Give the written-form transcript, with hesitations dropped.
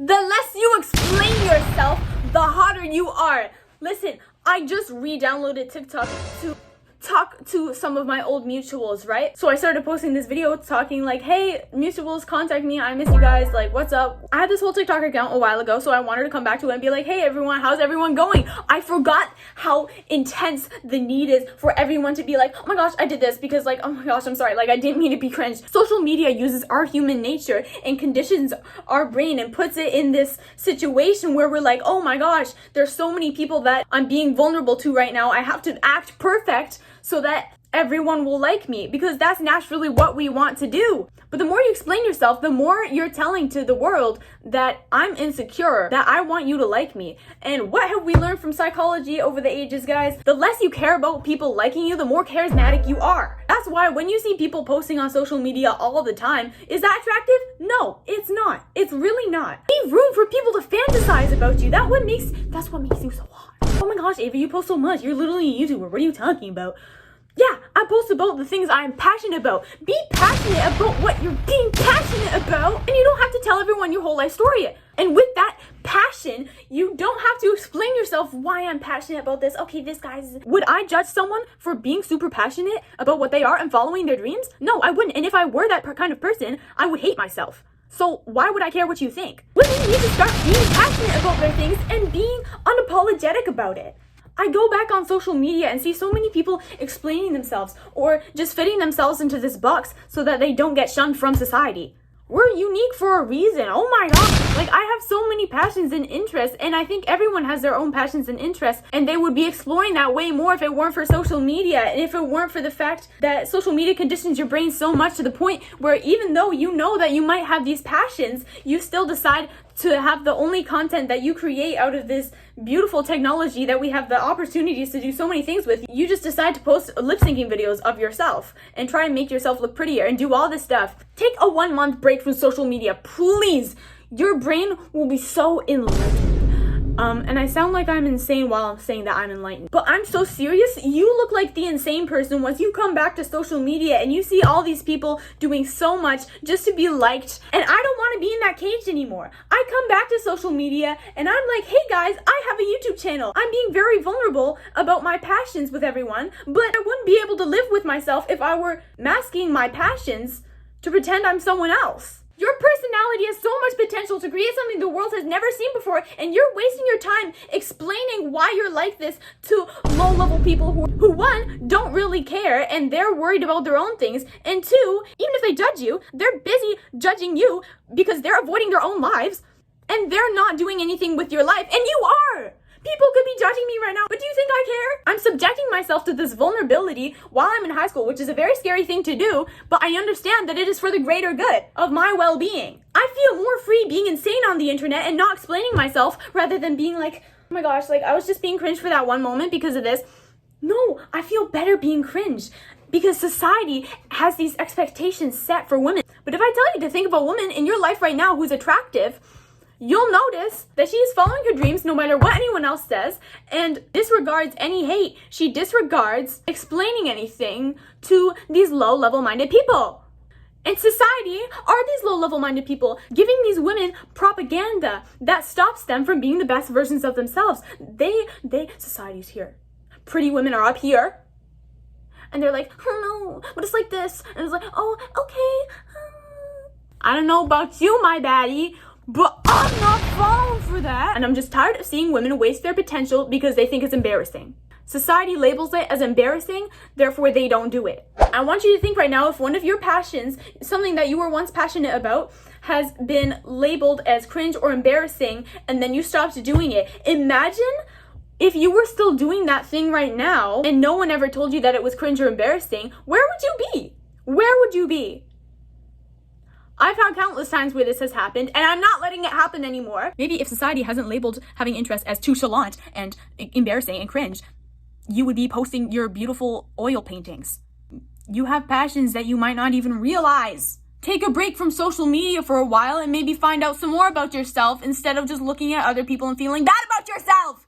The less you explain yourself, the hotter you are. Listen, I just re-downloaded TikTok to talk to some of my old mutuals, right? So I started posting this video talking like, hey, mutuals, contact me, I miss you guys, like, what's up? I had this whole TikTok account a while ago, so I wanted to come back to it and be like, hey everyone, how's everyone going? I forgot how intense the need is for everyone to be like, oh my gosh, I did this because like, oh my gosh, I'm sorry, like I didn't mean to be cringe. Social media uses our human nature and conditions our brain and puts it in this situation where we're like, oh my gosh, there's so many people that I'm being vulnerable to right now. I have to act perfect so that everyone will like me, because that's naturally what we want to do. But the more you explain yourself, the more you're telling to the world that I'm insecure, that I want you to like me. And what have we learned from psychology over the ages, guys? The less you care about people liking you, the more charismatic you are. That's why when you see people posting on social media all the time, is that attractive? No, it's not. It's really not. Leave room for people to fantasize about you. That's what makes you so hot. Oh my gosh, Ava, you post so much. You're literally a YouTuber. What are you talking about? Yeah, I post about the things I'm passionate about. Be passionate about what you're being passionate about, and you don't have to tell everyone your whole life story. And with that passion, you don't have to explain yourself why I'm passionate about this. Okay, this guy's... Would I judge someone for being super passionate about what they are and following their dreams? No, I wouldn't. And if I were that kind of person, I would hate myself. So why would I care what you think? Women need to start being passionate about their things and being unapologetic about it. I go back on social media and see so many people explaining themselves or just fitting themselves into this box so that they don't get shunned from society. We're unique for a reason. Oh my god. Like, I have so many passions and interests, and I think everyone has their own passions and interests, and they would be exploring that way more if it weren't for social media, and if it weren't for the fact that social media conditions your brain so much to the point where even though you know that you might have these passions, you still decide to have the only content that you create out of this beautiful technology that we have the opportunities to do so many things with. You just decide to post lip syncing videos of yourself and try and make yourself look prettier and do all this stuff. Take a 1 month break from social media, please. Your brain will be so enlightened. And I sound like I'm insane while I'm saying that I'm enlightened. But I'm so serious. You look like the insane person once you come back to social media and you see all these people doing so much just to be liked. And I don't want to be in that cage anymore. I come back to social media and I'm like, hey guys, I have a YouTube channel. I'm being very vulnerable about my passions with everyone, but I wouldn't be able to live with myself if I were masking my passions to pretend I'm someone else. Your personality has so much potential to create something the world has never seen before, and you're wasting your time explaining why you're like this to low-level people who one, don't really care, and they're worried about their own things, and two, even if they judge you, they're busy judging you because they're avoiding their own lives, and they're not doing anything with your life, and you are! People could be judging me right now, but do you think I care? I'm subjecting myself to this vulnerability while I'm in high school, which is a very scary thing to do, but I understand that it is for the greater good of my well-being. I feel more free being insane on the internet and not explaining myself rather than being like, oh my gosh, like I was just being cringe for that one moment because of this. No, I feel better being cringe because society has these expectations set for women. But if I tell you to think of a woman in your life right now who's attractive, you'll notice that she is following her dreams no matter what anyone else says and disregards any hate. She disregards explaining anything to these low-level minded people. And society are these low-level minded people giving these women propaganda that stops them from being the best versions of themselves. Society's here. Pretty women are up here. And they're like, oh no, but it's like this. And it's like, oh, okay. I don't know about you, my baddie, but I'm not falling for that. And I'm just tired of seeing women waste their potential because they think it's embarrassing. Society labels it as embarrassing, therefore they don't do it. I want you to think right now, if one of your passions, something that you were once passionate about, has been labeled as cringe or embarrassing, and then you stopped doing it. Imagine if you were still doing that thing right now, and no one ever told you that it was cringe or embarrassing, where would you be? Where would you be? I've had countless times where this has happened, and I'm not letting it happen anymore. Maybe if society hasn't labeled having interest as too chalant and embarrassing and cringe, you would be posting your beautiful oil paintings. You have passions that you might not even realize. Take a break from social media for a while and maybe find out some more about yourself instead of just looking at other people and feeling bad about yourself.